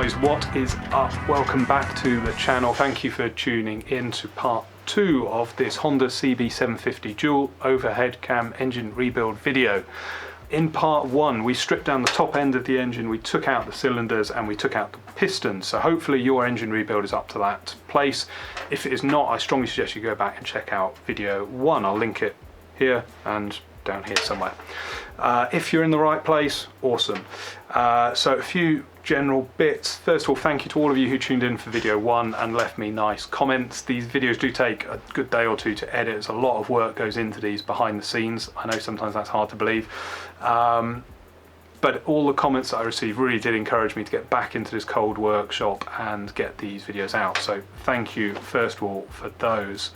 guys, what is up? Welcome back to the channel. Thank you for tuning in to part 2 of this Honda CB750 dual overhead cam engine rebuild video. In part 1 we stripped down the top end of the engine, we took out the cylinders and we took out the pistons, so hopefully your engine rebuild is up to that place. If it is not, I strongly suggest you go back and check out video 1. I'll link it here and down here somewhere. If you're in the right place, awesome. So a few general bits. First of all, thank you to all of you who tuned in for video 1 and left me nice comments. These videos do take a good day or two to edit. There's a lot of work goes into these behind the scenes. I know sometimes that's hard to believe. But all the comments that I received really did encourage me to get back into this cold workshop and get these videos out. So thank you, first of all, for those.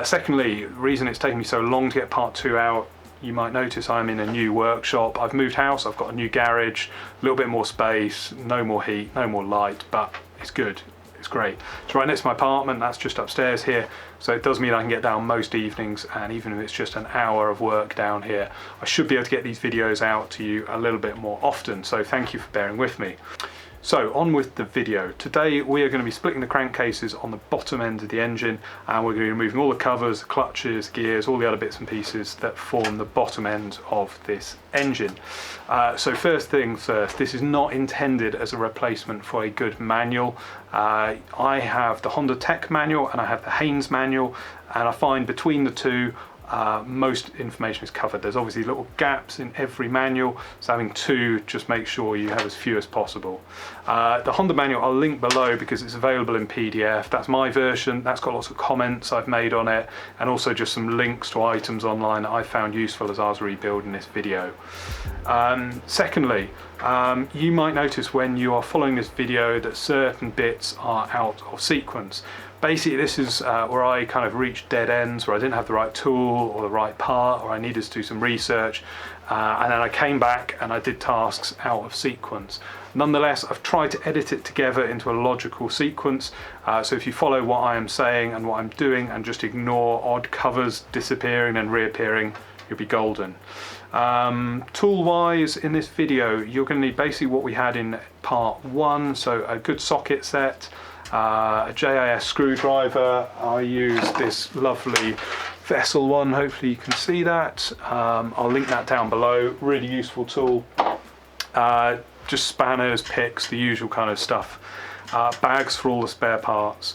Secondly, the reason it's taken me so long to get part 2 out, you might notice I'm in a new workshop. I've moved house, I've got a new garage, a little bit more space, no more heat, no more light, but it's good, it's great. It's right next to my apartment, that's just upstairs here, so it does mean I can get down most evenings, and even if it's just an hour of work down here, I should be able to get these videos out to you a little bit more often, so thank you for bearing with me. So on with the video. Today we are going to be splitting the crankcases on the bottom end of the engine, and we're going to be removing all the covers, clutches, gears, all the other bits and pieces that form the bottom end of this engine. So first things first, this is not intended as a replacement for a good manual. I have the Honda Tech manual and I have the Haynes manual, and I find between the two most information is covered. There's obviously little gaps in every manual, so having two just makes sure you have as few as possible. The Honda manual I'll link below because it's available in PDF. That's my version, that's got lots of comments I've made on it, and also just some links to items online that I found useful as I was rebuilding this video. Secondly, you might notice when you are following this video that certain bits are out of sequence. Basically, this is where I kind of reached dead ends, where I didn't have the right tool or the right part, or I needed to do some research, and then I came back and I did tasks out of sequence. Nonetheless, I've tried to edit it together into a logical sequence, so if you follow what I am saying and what I'm doing and just ignore odd covers disappearing and reappearing, you'll be golden. Tool-wise, in this video, you're going to need basically what we had in part 1, so a good socket set, a JIS screwdriver. I use this lovely vessel one, hopefully you can see that. I'll link that down below, really useful tool. Just spanners, picks, the usual kind of stuff. Bags for all the spare parts.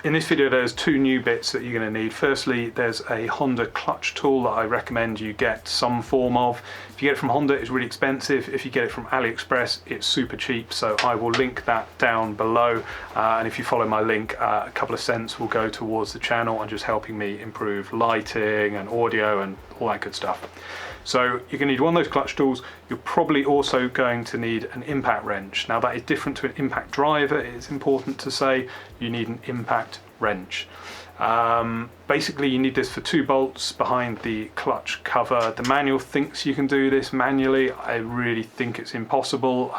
In this video there's two new bits that you're going to need. Firstly, there's a Honda clutch tool that I recommend you get some form of. If you get it from Honda, it's really expensive. If you get it from AliExpress, it's super cheap, so I will link that down below, and if you follow my link, a couple of cents will go towards the channel and just helping me improve lighting and audio and all that good stuff. So you're going to need one of those clutch tools. You're probably also going to need an impact wrench. Now that is different to an impact driver. It's important to say you need an impact wrench. Basically you need this for 2 bolts behind the clutch cover. The manual thinks you can do this manually. I really think it's impossible.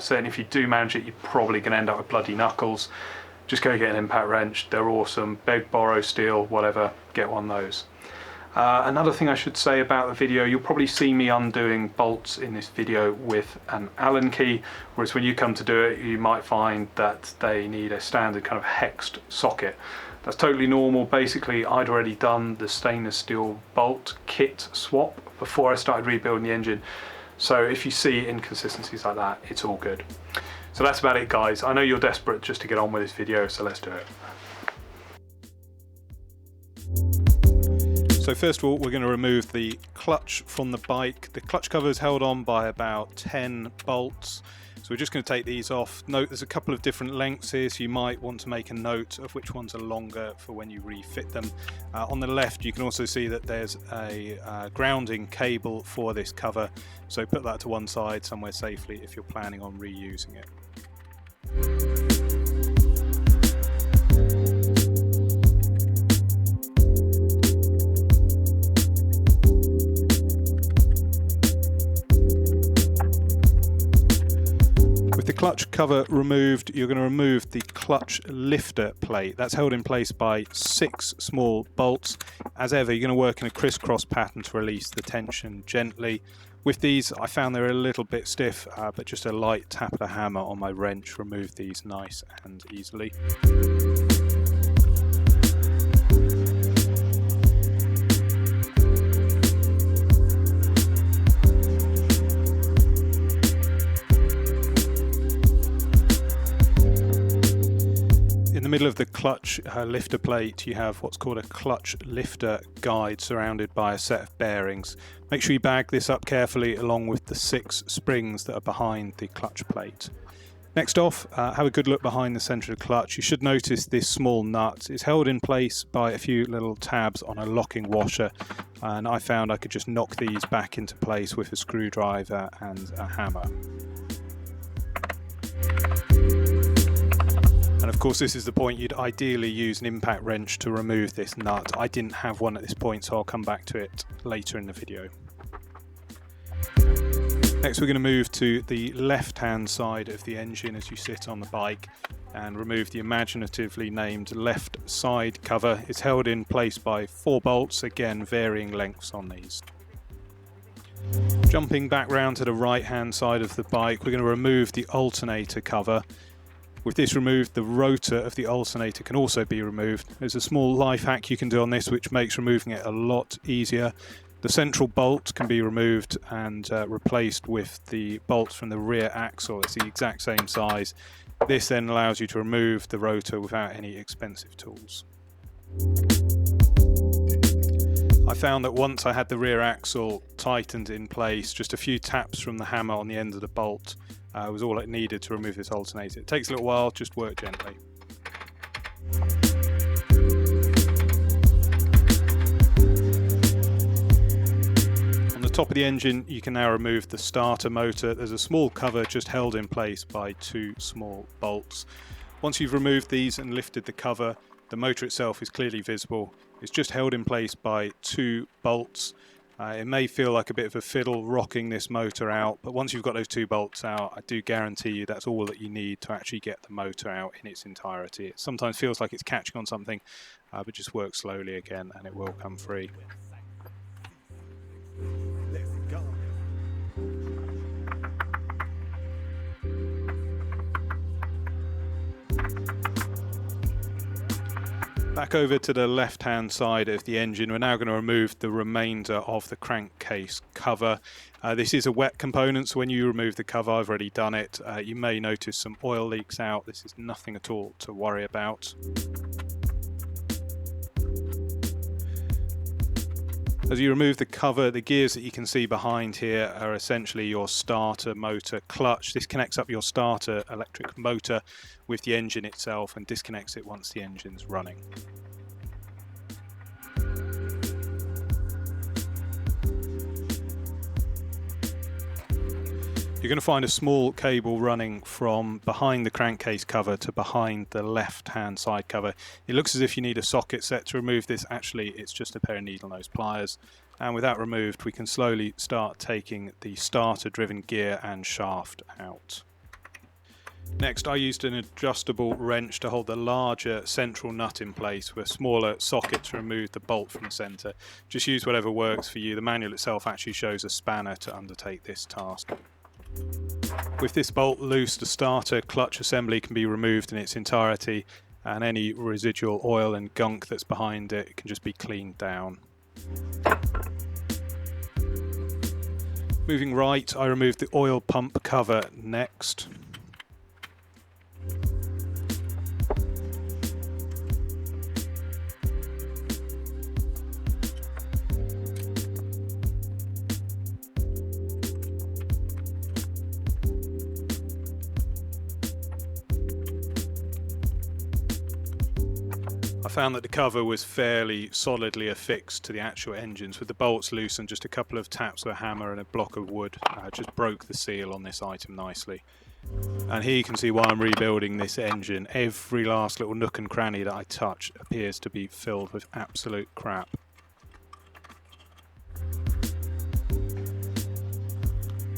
Certainly if you do manage it, you're probably going to end up with bloody knuckles. Just go get an impact wrench. They're awesome. Beg, borrow, steal, whatever. Get one of those. Another thing I should say about the video, you'll probably see me undoing bolts in this video with an Allen key, whereas when you come to do it you might find that they need a standard kind of hexed socket. That's totally normal. Basically I'd already done the stainless steel bolt kit swap before I started rebuilding the engine, so if you see inconsistencies like that, it's all good. So that's about it guys. I know you're desperate just to get on with this video, so let's do it. So first of all, we're going to remove the clutch from the bike. The clutch cover is held on by about 10 bolts. So we're just going to take these off. Note there's a couple of different lengths here, so you might want to make a note of which ones are longer for when you refit them. On the left, you can also see that there's a grounding cable for this cover. So put that to one side somewhere safely if you're planning on reusing it. The clutch cover removed, you're going to remove the clutch lifter plate. That's held in place by 6 small bolts. As ever, you're going to work in a crisscross pattern to release the tension gently. With these, I found they're a little bit stiff, but just a light tap of the hammer on my wrench removed these nice and easily. In the middle of the clutch lifter plate, you have what's called a clutch lifter guide surrounded by a set of bearings. Make sure you bag this up carefully along with the 6 springs that are behind the clutch plate. Next off, have a good look behind the centre of the clutch. You should notice this small nut is held in place by a few little tabs on a locking washer, and I found I could just knock these back into place with a screwdriver and a hammer. And of course, this is the point you'd ideally use an impact wrench to remove this nut. I didn't have one at this point, so I'll come back to it later in the video. Next, we're going to move to the left-hand side of the engine as you sit on the bike and remove the imaginatively named left side cover. It's held in place by 4 bolts, again varying lengths on these. Jumping back round to the right-hand side of the bike, we're going to remove the alternator cover. With this removed, the rotor of the alternator can also be removed. There's a small life hack you can do on this which makes removing it a lot easier. The central bolt can be removed and replaced with the bolts from the rear axle. It's the exact same size. This then allows you to remove the rotor without any expensive tools. I found that once I had the rear axle tightened in place, just a few taps from the hammer on the end of the bolt was all it needed to remove this alternator. It takes a little while, just work gently. On the top of the engine, you can now remove the starter motor. There's a small cover just held in place by 2 small bolts. Once you've removed these and lifted the cover, the motor itself is clearly visible. It's just held in place by 2 bolts. It may feel like a bit of a fiddle rocking this motor out, but once you've got those 2 bolts out, I do guarantee you that's all that you need to actually get the motor out in its entirety. It sometimes feels like it's catching on something, but just work slowly again and it will come free. Back over to the left-hand side of the engine, we're now going to remove the remainder of the crankcase cover. This is a wet component, so when you remove the cover, I've already done it, you may notice some oil leaks out. This is nothing at all to worry about. As you remove the cover, the gears that you can see behind here are essentially your starter motor clutch. This connects up your starter electric motor with the engine itself and disconnects it once the engine's running. You're going to find a small cable running from behind the crankcase cover to behind the left-hand side cover. It looks as if you need a socket set to remove this. Actually, it's just a pair of needle nose pliers. And with that removed, we can slowly start taking the starter-driven gear and shaft out. Next, I used an adjustable wrench to hold the larger central nut in place with a smaller socket to remove the bolt from the centre. Just use whatever works for you. The manual itself actually shows a spanner to undertake this task. With this bolt loose, the starter clutch assembly can be removed in its entirety, and any residual oil and gunk that's behind it can just be cleaned down. Moving right, I removed the oil pump cover next. I found that the cover was fairly solidly affixed to the actual engines. With the bolts loose and just a couple of taps with a hammer and a block of wood, just broke the seal on this item nicely. And here you can see why I'm rebuilding this engine. Every last little nook and cranny that I touch appears to be filled with absolute crap.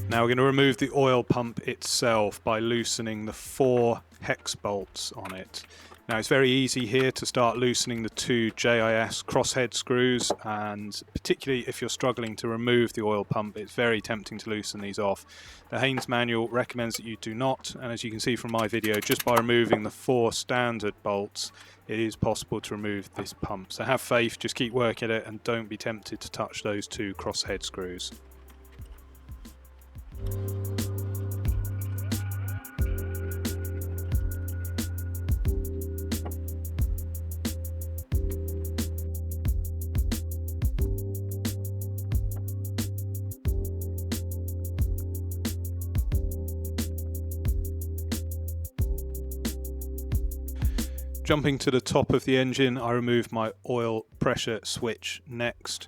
Now we're going to remove the oil pump itself by loosening the 4 hex bolts on it. Now it's very easy here to start loosening the two JIS crosshead screws, and particularly if you're struggling to remove the oil pump, it's very tempting to loosen these off. The Haynes manual recommends that you do not, and as you can see from my video, just by removing the 4 standard bolts, it is possible to remove this pump. So have faith, just keep working at it, and don't be tempted to touch those 2 crosshead screws. Jumping to the top of the engine, I remove my oil pressure switch next,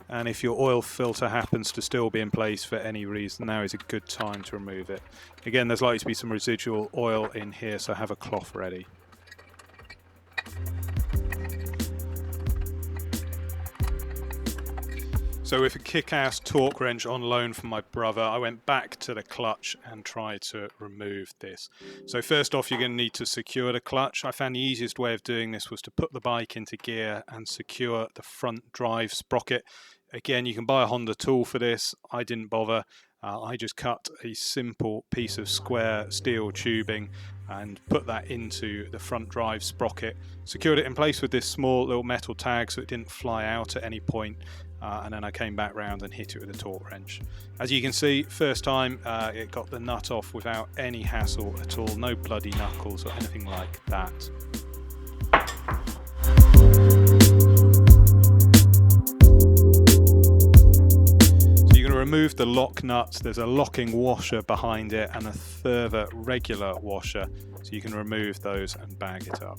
and if your oil filter happens to still be in place for any reason, now is a good time to remove it. Again, there's likely to be some residual oil in here, so have a cloth ready. So with a kick-ass torque wrench on loan from my brother, I went back to the clutch and tried to remove this. So first off, you're going to need to secure the clutch. I found the easiest way of doing this was to put the bike into gear and secure the front drive sprocket. Again, you can buy a Honda tool for this. I didn't bother. I just cut a simple piece of square steel tubing and put that into the front drive sprocket. Secured it in place with this small little metal tag so it didn't fly out at any point. And then I came back round and hit it with a torque wrench. As you can see, first time it got the nut off without any hassle at all, no bloody knuckles or anything like that. So you're going to remove the lock nuts. There's a locking washer behind it and a further regular washer, so you can remove those and bag it up.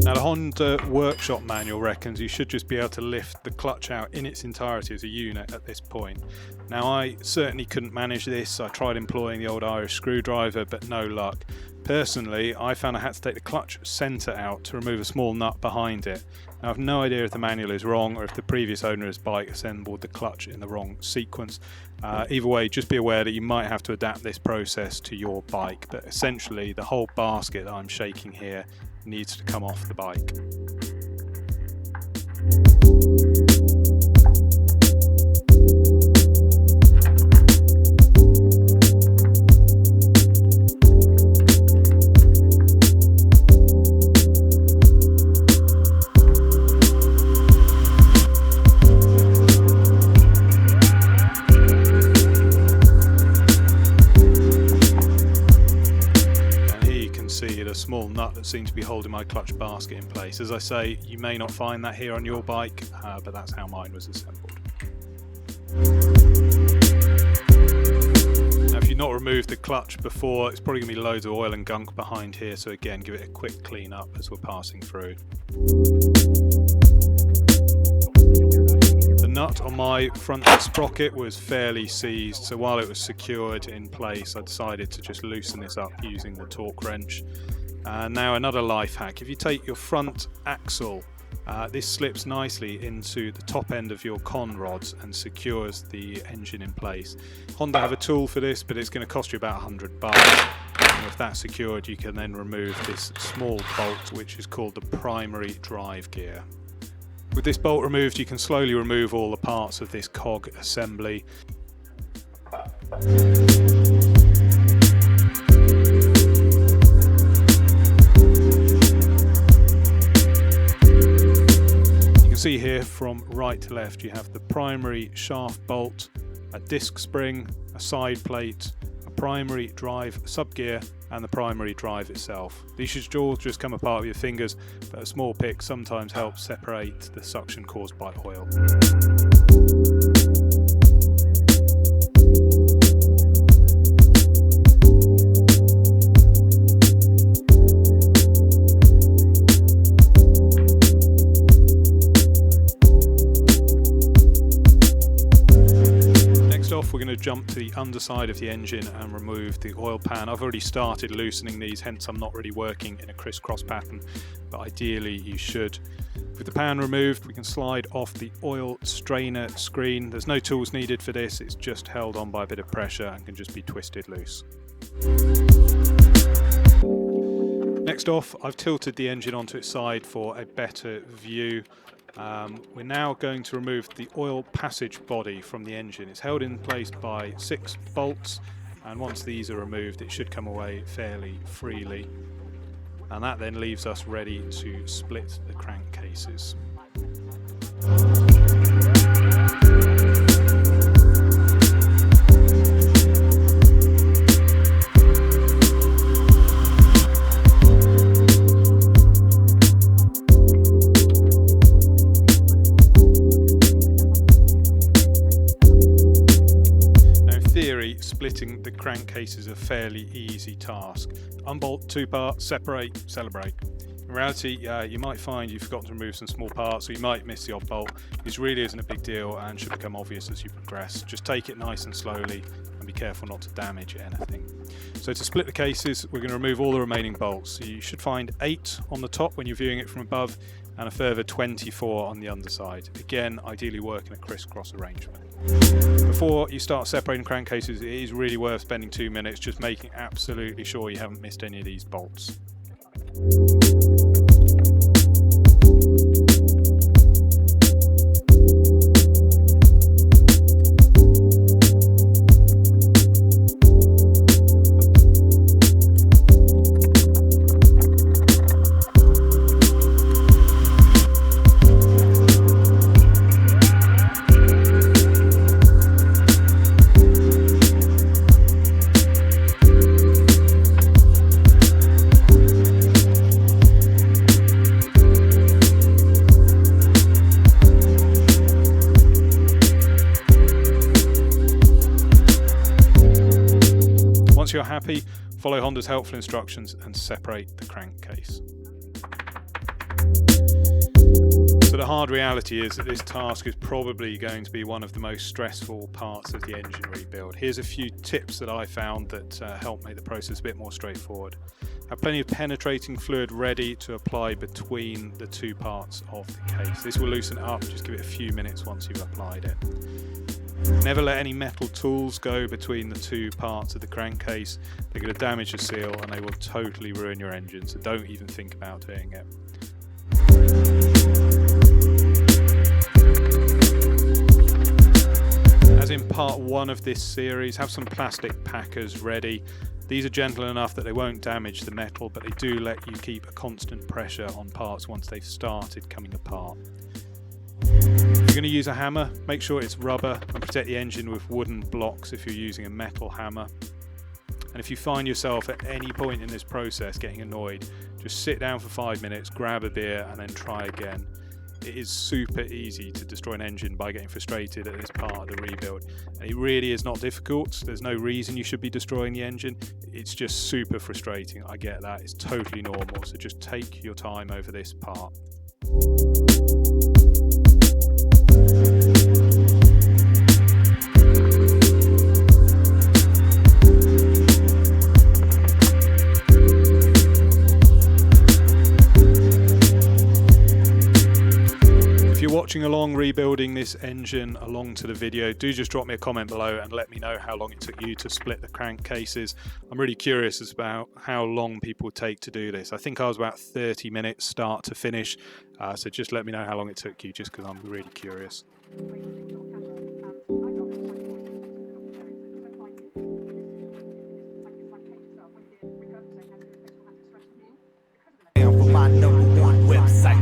Now the Honda workshop manual reckons you should just be able to lift the clutch out in its entirety as a unit at this point. Now I certainly couldn't manage this. I tried employing the old Irish screwdriver, but no luck. Personally, I found I had to take the clutch centre out to remove a small nut behind it. Now, I have no idea if the manual is wrong or if the previous owner of this bike assembled the clutch in the wrong sequence. Either way, just be aware that you might have to adapt this process to your bike, but essentially the whole basket that I'm shaking here needs to come off the bike. Small nut that seems to be holding my clutch basket in place. As I say, you may not find that here on your bike, but that's how mine was assembled. Now if you've not removed the clutch before, it's probably going to be loads of oil and gunk behind here, so again, give it a quick clean up as we're passing through. The nut on my front sprocket was fairly seized, so while it was secured in place, I decided to just loosen this up using the torque wrench. Now another life hack: if you take your front axle, this slips nicely into the top end of your con rods and secures the engine in place. Honda have a tool for this, but it's going to cost you about $100. And with that secured, you can then remove this small bolt, which is called the primary drive gear. With this bolt removed, you can slowly remove all the parts of this cog assembly. See here from right to left, you have the primary shaft bolt, a disc spring, a side plate, a primary drive subgear, and the primary drive itself. These should all just come apart with your fingers, but a small pick sometimes helps separate the suction caused by oil. We're going to jump to the underside of the engine and remove the oil pan. I've already started loosening these, hence I'm not really working in a crisscross pattern, but ideally you should. With the pan removed, we can slide off the oil strainer screen. There's no tools needed for this, it's just held on by a bit of pressure and can just be twisted loose. Next off, I've tilted the engine onto its side for a better view. We're now going to remove the oil passage body from the engine. It's held in place by 6 bolts, and once these are removed it should come away fairly freely. And that then leaves us ready to split the crankcases. Splitting the crankcase is a fairly easy task. Unbolt 2 parts, separate, celebrate. In reality, you might find you've forgotten to remove some small parts, or you might miss the odd bolt. This really isn't a big deal and should become obvious as you progress. Just take it nice and slowly and be careful not to damage anything. So to split the cases, we're going to remove all the remaining bolts. So you should find 8 on the top when you're viewing it from above, and a further 24 on the underside. Again, ideally work in a crisscross arrangement. Before you start separating crankcases, it is really worth spending 2 minutes just making absolutely sure you haven't missed any of these bolts. Once you're happy, follow Honda's helpful instructions and separate the crankcase. So the hard reality is that this task is probably going to be one of the most stressful parts of the engine rebuild. Here's a few tips that I found that help make the process a bit more straightforward. Have plenty of penetrating fluid ready to apply between the 2 parts of the case. This will loosen it up, just give it a few minutes once you've applied it. Never let any metal tools go between the 2 parts of the crankcase. They're going to damage the seal and they will totally ruin your engine, so don't even think about doing it. As in part 1 of this series, have some plastic packers ready. These are gentle enough that they won't damage the metal, but they do let you keep a constant pressure on parts once they've started coming apart. If you're going to use a hammer, make sure it's rubber and protect the engine with wooden blocks if you're using a metal hammer. And if you find yourself at any point in this process getting annoyed, just sit down for 5 minutes, grab a beer and then try again. It is super easy to destroy an engine by getting frustrated at this part of the rebuild. And it really is not difficult. There's no reason you should be destroying the engine. It's just super frustrating. I get that. It's totally normal. So just take your time over this part. Watching along rebuilding this engine along to the video, do just drop me a comment below and let me know how long it took you to split the crankcases. I'm really curious about how long people take to do this. I think I was about 30 minutes start to finish, so just let me know how long it took you, just because I'm really curious. My #1 website.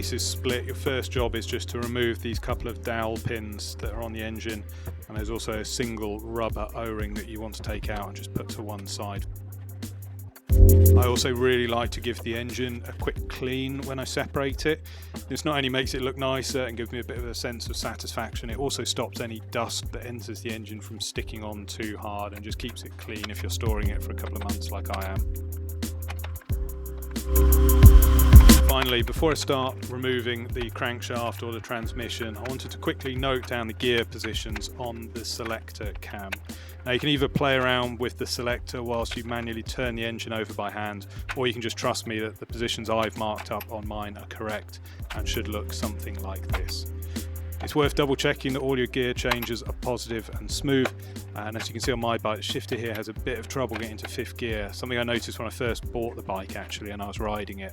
crankcase is split, your first job is just to remove these couple of dowel pins that are on the engine, and there's also a single rubber O-ring that you want to take out and just put to one side. I also really like to give the engine a quick clean when I separate it. This not only makes it look nicer and gives me a bit of a sense of satisfaction, it also stops any dust that enters the engine from sticking on too hard and just keeps it clean if you're storing it for a couple of months like I am. Finally, before I start removing the crankshaft or the transmission, I wanted to quickly note down the gear positions on the selector cam. Now you can either play around with the selector whilst you manually turn the engine over by hand, or you can just trust me that the positions I've marked up on mine are correct and should look something like this. It's worth double checking that all your gear changes are positive and smooth, and as you can see on my bike, the shifter here has a bit of trouble getting to 5th gear, something I noticed when I first bought the bike actually and I was riding it.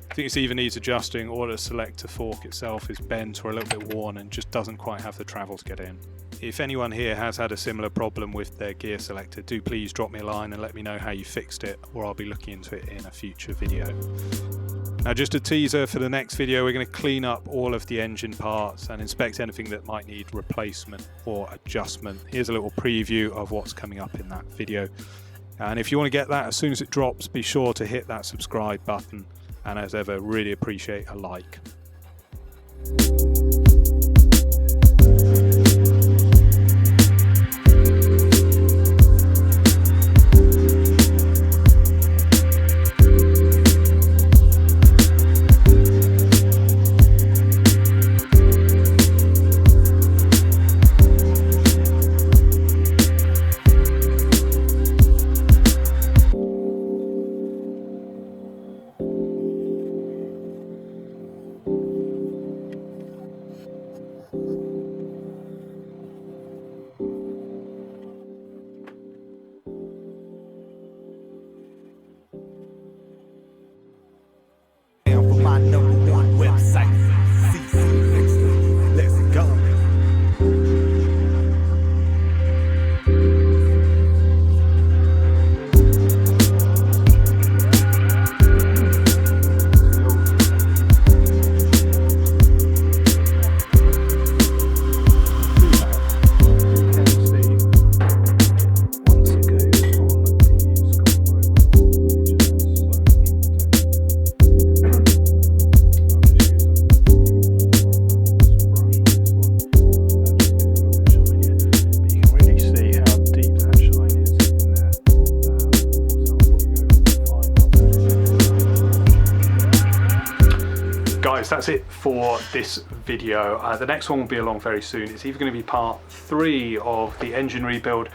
I think it either needs adjusting or the selector fork itself is bent or a little bit worn and just doesn't quite have the travel to get in. If anyone here has had a similar problem with their gear selector, do please drop me a line and let me know how you fixed it, or I'll be looking into it in a future video. Now just a teaser for the next video, we're going to clean up all of the engine parts and inspect anything that might need replacement or adjustment. Here's a little preview of what's coming up in that video. And if you want to get that as soon as it drops, be sure to hit that subscribe button, and as ever, really appreciate a like. My #1 website. Let's go. Guys, that's it for this video. The next one will be along very soon. It's either going to be part 3 of the engine rebuild,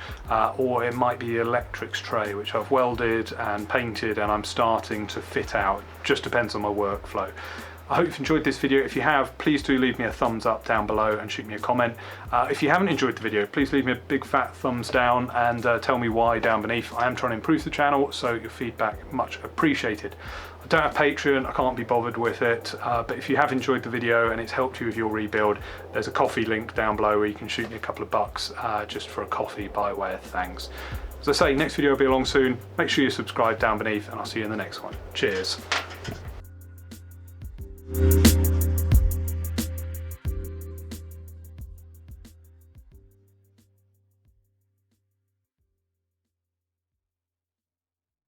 or it might be the electrics tray, which I've welded and painted and I'm starting to fit out. Just depends on my workflow. I hope you've enjoyed this video. If you have, please do leave me a thumbs up down below and shoot me a comment. If you haven't enjoyed the video, please leave me a big fat thumbs down and tell me why down beneath. I am trying to improve the channel, so your feedback much appreciated. I don't have Patreon, I can't be bothered with it, but if you have enjoyed the video and it's helped you with your rebuild, there's a coffee link down below where you can shoot me a couple of bucks just for a coffee by way of thanks. As I say, next video will be along soon. Make sure you subscribe down beneath and I'll see you in the next one. Cheers.